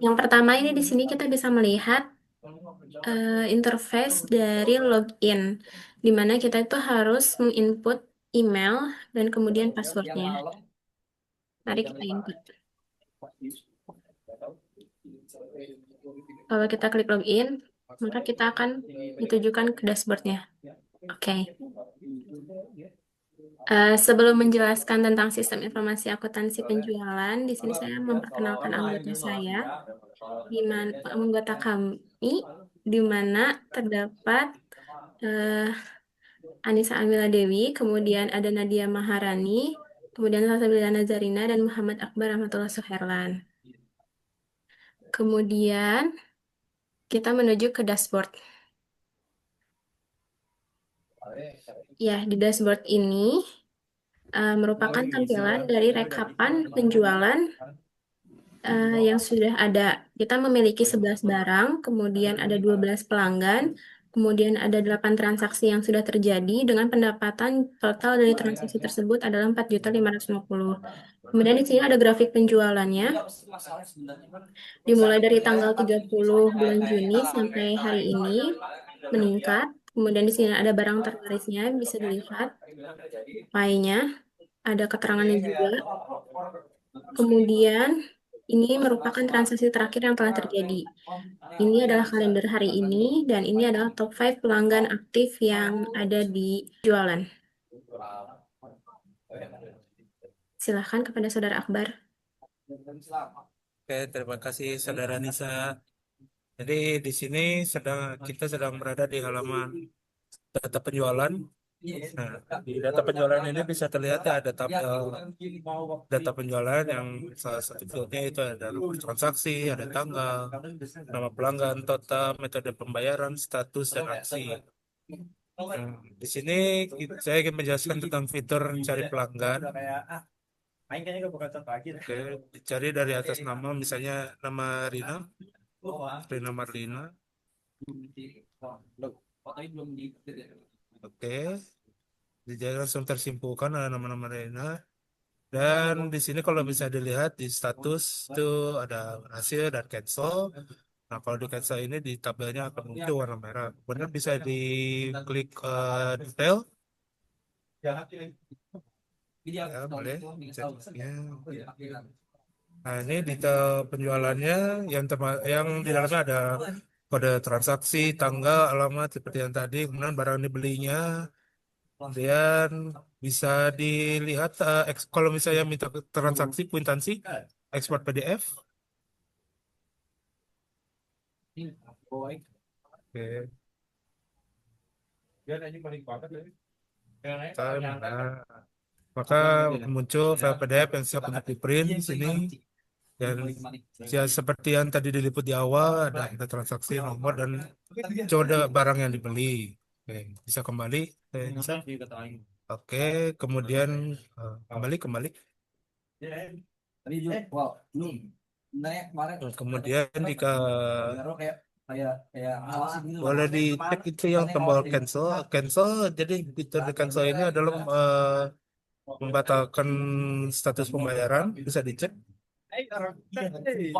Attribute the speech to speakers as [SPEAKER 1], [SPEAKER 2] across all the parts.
[SPEAKER 1] Yang pertama ini di sini kita bisa melihat interface dari login, di mana kita itu harus menginput email dan kemudian passwordnya. Mari kita input. Kalau kita klik login, maka kita akan ditujukan ke dashboardnya. Oke. Sebelum menjelaskan tentang sistem informasi akuntansi penjualan, di sini saya memperkenalkan anggota saya, di mana anggota kami, di mana terdapat eh, Anissa Amila Dewi, kemudian ada Nadia Maharani, kemudian Salsabila Nazarina, dan Muhammad Akbar Rahmatullah Suherlan. Kemudian kita menuju ke dashboard. Ya, di dashboard ini merupakan tampilan dari rekapan penjualan yang sudah ada. Kita memiliki 11 barang, kemudian ada 12 pelanggan, kemudian ada 8 transaksi yang sudah terjadi dengan pendapatan total dari transaksi tersebut adalah 4.550. Kemudian di sini ada grafik penjualannya, dimulai dari tanggal 30 bulan Juni sampai hari ini meningkat. Kemudian di sini ada barang terlarisnya, bisa dilihat pie-nya, ada keterangannya juga. Kemudian ini merupakan transaksi terakhir yang telah terjadi. Ini adalah kalender hari ini dan ini adalah top 5 pelanggan aktif yang ada di jualan. Silahkan kepada Saudara Akbar.
[SPEAKER 2] Oke, terima kasih Saudara Nisa. Jadi di sini kita sedang berada di halaman data penjualan. Nah, di data penjualan ini bisa terlihat ya ada tabel data penjualan yang salah satu fieldnya itu ada nomor transaksi, ada tanggal, nama pelanggan, total, metode pembayaran, status, dan aksi. Nah, di sini saya ingin menjelaskan tentang fitur cari pelanggan. Oke, dicari dari atas nama, misalnya nama Rina, Rina Marlina. Oke, jadi langsung tersimpulkan ada nama-nama Rina. Dan di sini kalau bisa dilihat di status itu ada hasil dan cancel. Nah, kalau di cancel ini di tabelnya akan muncul warna merah. Kemudian bisa diklik detail. Ya, boleh. Ceknya. Nah, ini detail penjualannya yang di dalamnya ada kode transaksi, tanggal, alamat seperti yang tadi, kemudian barang dibelinya, kemudian bisa dilihat kalau misalnya minta transaksi kwitansi, ekspor PDF. Oke. Nah, maka muncul file PDF yang siap untuk di print di sini. Dan ya, seperti yang tadi diliput di awal, ada transaksi nomor dan kode barang yang dibeli. Oke, bisa kembali. Bisa. Oke, kemudian kembali. Kemudian jika boleh dicek itu yang tombol cancel, cancel. Jadi fitur di cancel ini adalah membatalkan status pembayaran. Bisa dicek. Oke.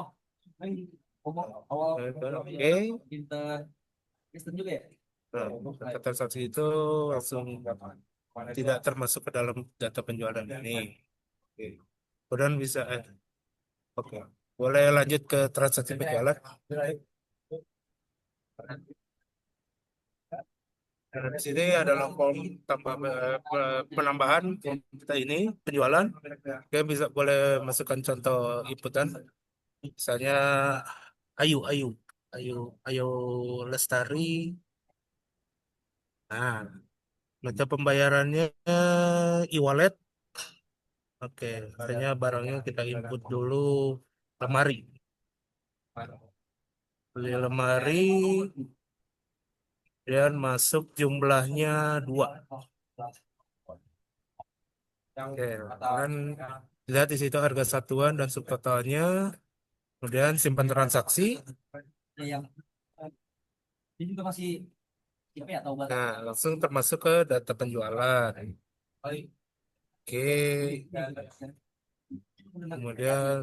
[SPEAKER 2] Nah, data transaksi itu langsung tidak termasuk ke dalam data penjualan ini. Oke. Kemudian bisa, oke. Boleh lanjut ke transaksi penjualan. Nah, di sini adalah form penambahan form kita ini penjualan. Oke, bisa boleh masukkan contoh inputan. Misalnya Ayu, Ayu, Ayu, Ayu Lestari. Nah, meta pembayarannya e-wallet. Oke, hanya barangnya kita input dulu lemari. Beli lemari dan masuk jumlahnya 2. Oke, dan lihat di situ harga satuan dan subtotalnya. Kemudian simpan transaksi. Nah, langsung termasuk ke data penjualan. Oke. Kemudian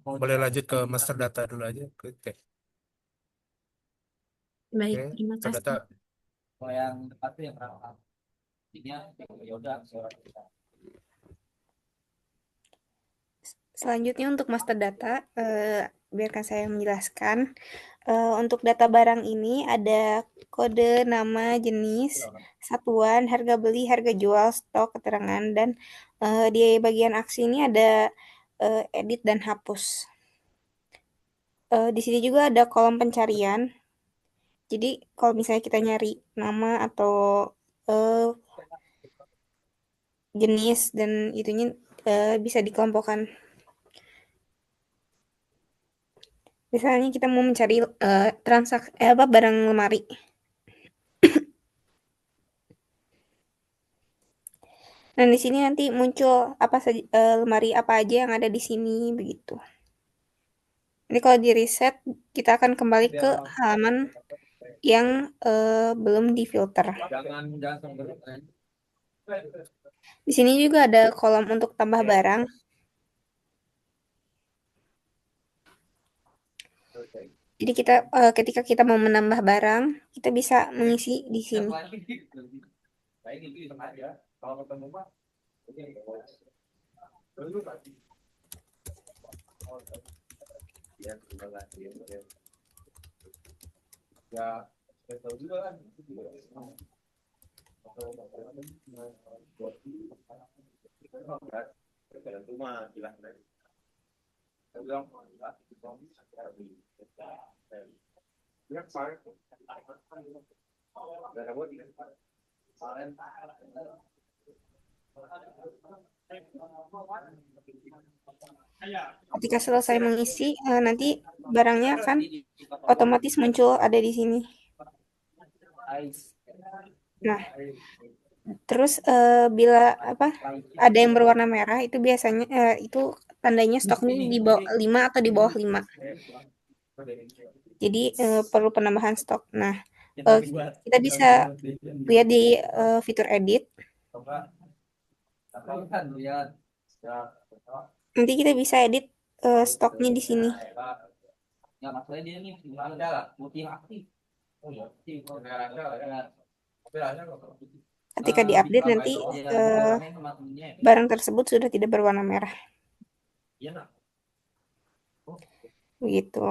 [SPEAKER 2] boleh lanjut ke master data dulu aja. Oke,
[SPEAKER 1] Baik,
[SPEAKER 2] oke.
[SPEAKER 1] terima
[SPEAKER 2] Master
[SPEAKER 1] kasih.
[SPEAKER 2] data.
[SPEAKER 1] Selanjutnya untuk master data, biarkan saya menjelaskan. Untuk data barang ini ada kode, nama, jenis, satuan, harga beli, harga jual, stok, keterangan, dan di bagian aksi ini ada edit dan hapus. Di sini juga ada kolom pencarian. Jadi kalau misalnya kita nyari nama atau eh, jenis dan itunya bisa dikelompokkan. Misalnya kita mau mencari transaksi apa barang lemari. Nah, di sini nanti muncul apa saja lemari apa aja yang ada di sini begitu. Jadi kalau di reset kita akan kembali ke halaman yang belum difilter. Di sini juga ada kolom untuk tambah barang. Jadi kita ketika kita mau menambah barang, kita bisa mengisi di sini. Ketika selesai mengisi, nanti barangnya akan otomatis muncul ada di sini. Nah, terus bila apa ada yang berwarna merah itu biasanya itu tandanya stoknya di bawah 5 atau di bawah 5. Jadi perlu penambahan stok. Nah, eh, kita bisa lihat di fitur edit. Nanti kita bisa edit stoknya di sini. Ketika diupdate nanti eh, barang tersebut sudah tidak berwarna merah. Begitu.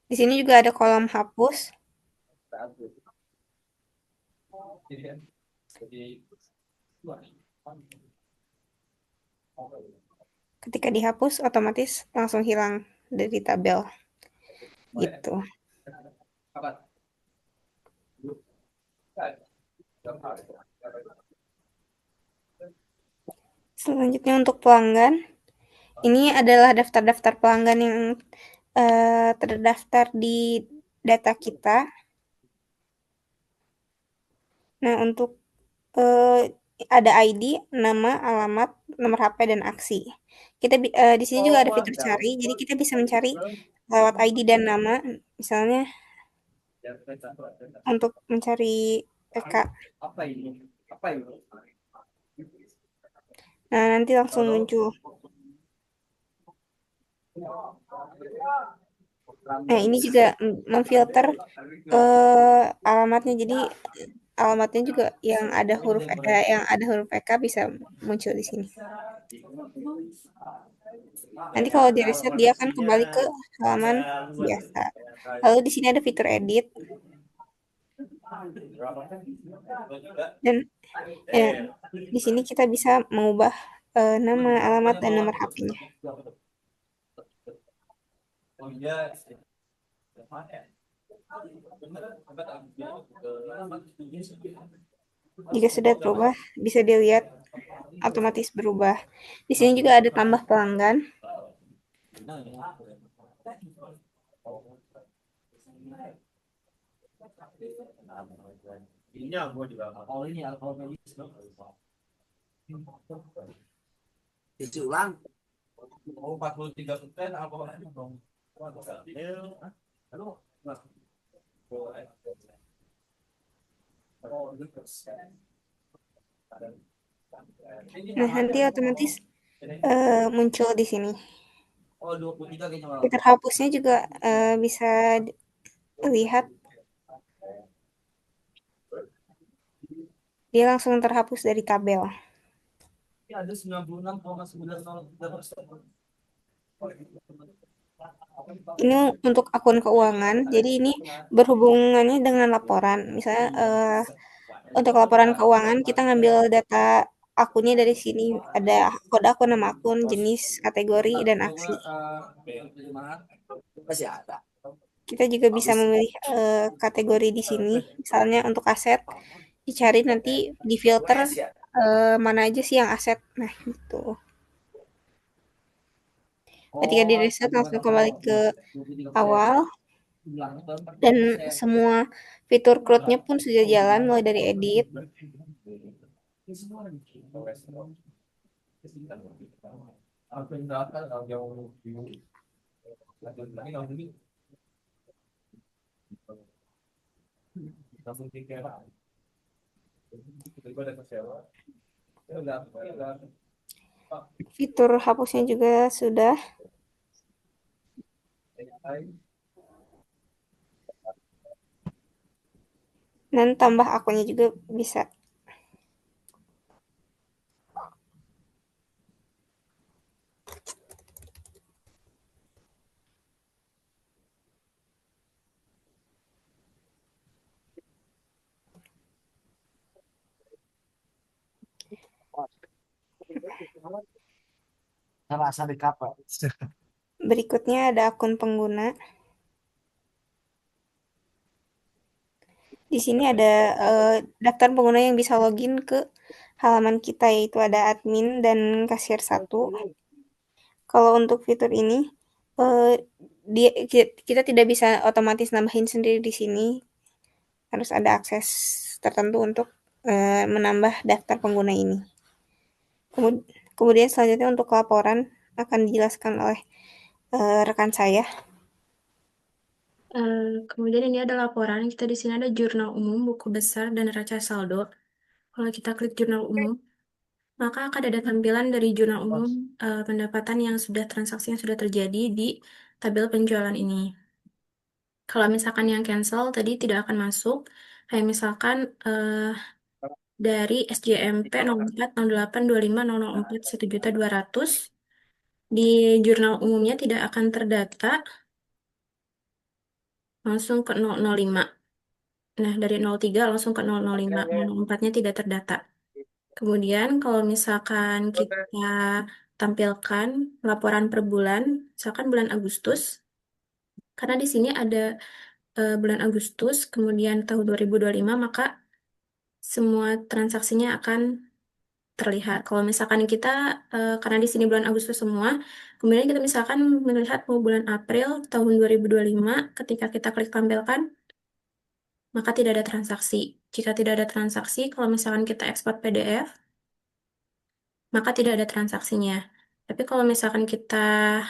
[SPEAKER 1] Di sini juga ada kolom hapus. Ketika dihapus otomatis langsung hilang dari tabel. Gitu. Selanjutnya untuk pelanggan, ini adalah daftar-daftar pelanggan yang terdaftar di data kita. Nah, untuk ada ID, nama, alamat, nomor HP, dan aksi. Kita di sini juga ada fitur cari, jadi kita bisa mencari lewat ID dan nama, misalnya untuk mencari PK. Nah, nanti langsung muncul. Nah, ini juga memfilter alamatnya. Jadi alamatnya juga yang ada huruf EK bisa muncul di sini. Nanti kalau di reset dia akan kembali ke halaman biasa. Lalu di sini ada fitur edit dan di sini kita bisa mengubah nama, alamat, dan nomor HP-nya. Jika sudah berubah, bisa dilihat otomatis berubah. Di sini juga ada tambah pelanggan. Nah, nanti otomatis
[SPEAKER 3] muncul di sini. Fitur hapusnya juga bisa dilihat, dia langsung terhapus dari tabel. Ini untuk akun keuangan, jadi ini berhubungannya dengan laporan. Misalnya untuk laporan keuangan kita ngambil data akunnya dari sini, ada kode akun, nama akun, jenis, kategori, dan aksi. Kita juga bisa memilih kategori di sini. Misalnya untuk aset, dicari nanti di filter mana aja sih yang aset. Nah, gitu. Ketika di reset langsung kembali ke awal, dan semua fitur crowd-nya pun sudah jalan mulai dari edit. Fitur hapusnya juga sudah, dan tambah akunnya juga bisa. Berikutnya ada akun pengguna. Di sini ada daftar pengguna yang bisa login ke halaman kita, yaitu ada admin dan kasir satu. Kalau untuk fitur ini, eh, kita tidak bisa otomatis nambahin sendiri di sini. Harus ada akses tertentu untuk menambah daftar pengguna ini. Kemudian selanjutnya untuk laporan akan dijelaskan oleh rekan saya.
[SPEAKER 1] Kemudian ini ada laporan. Kita di sini ada jurnal umum, buku besar, dan neraca saldo. Kalau kita klik jurnal umum, maka akan ada tampilan dari jurnal umum pendapatan yang sudah transaksi yang sudah terjadi di tabel penjualan ini. Kalau misalkan yang cancel tadi tidak akan masuk. Kayak misalkan dari SJMP 04 08 25 004 1.200.000 di jurnal umumnya tidak akan terdata langsung ke 005. Nah, dari 03 langsung ke 005, 004-nya tidak terdata. Kemudian kalau misalkan kita tampilkan laporan per bulan, misalkan bulan Agustus, karena di sini ada bulan Agustus, kemudian tahun 2025, maka semua transaksinya akan terlihat. Kalau misalkan kita, karena di sini bulan Agustus semua, kemudian kita misalkan melihat mau bulan April tahun 2025, ketika kita klik tampilkan, maka tidak ada transaksi. Jika tidak ada transaksi, kalau misalkan kita ekspor PDF, maka tidak ada transaksinya. Tapi kalau misalkan kita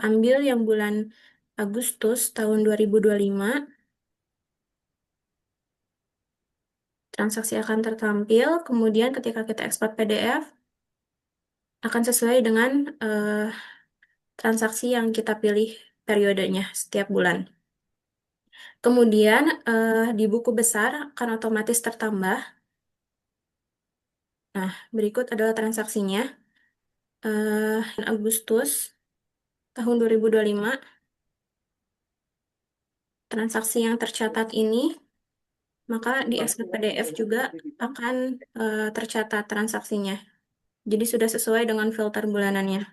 [SPEAKER 1] ambil yang bulan Agustus tahun 2025, transaksi akan tertampil, kemudian ketika kita ekspor PDF, akan sesuai dengan transaksi yang kita pilih periodenya setiap bulan. Kemudian di buku besar akan otomatis tertambah. Nah, berikut adalah transaksinya. Agustus tahun 2025, transaksi yang tercatat ini, maka di ekspor PDF juga akan tercatat transaksinya. Jadi sudah sesuai dengan filter bulanannya.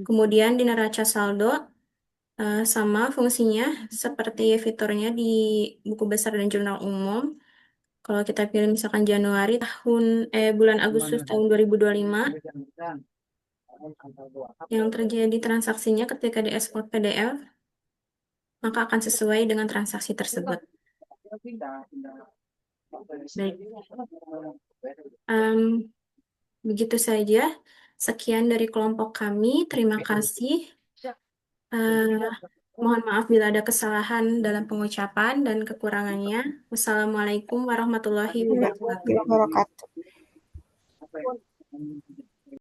[SPEAKER 1] Kemudian di neraca saldo, sama fungsinya seperti fiturnya di buku besar dan jurnal umum. Kalau kita pilih misalkan Januari bulan Agustus tahun 2025, yang terjadi transaksinya ketika diekspor PDF, maka akan sesuai dengan transaksi tersebut. Baik. Begitu saja. Sekian dari kelompok kami. Terima kasih. Eh, Mohon maaf bila ada kesalahan dalam pengucapan dan kekurangannya. Wassalamualaikum warahmatullahi wabarakatuh.
[SPEAKER 3] Wabarakatuh.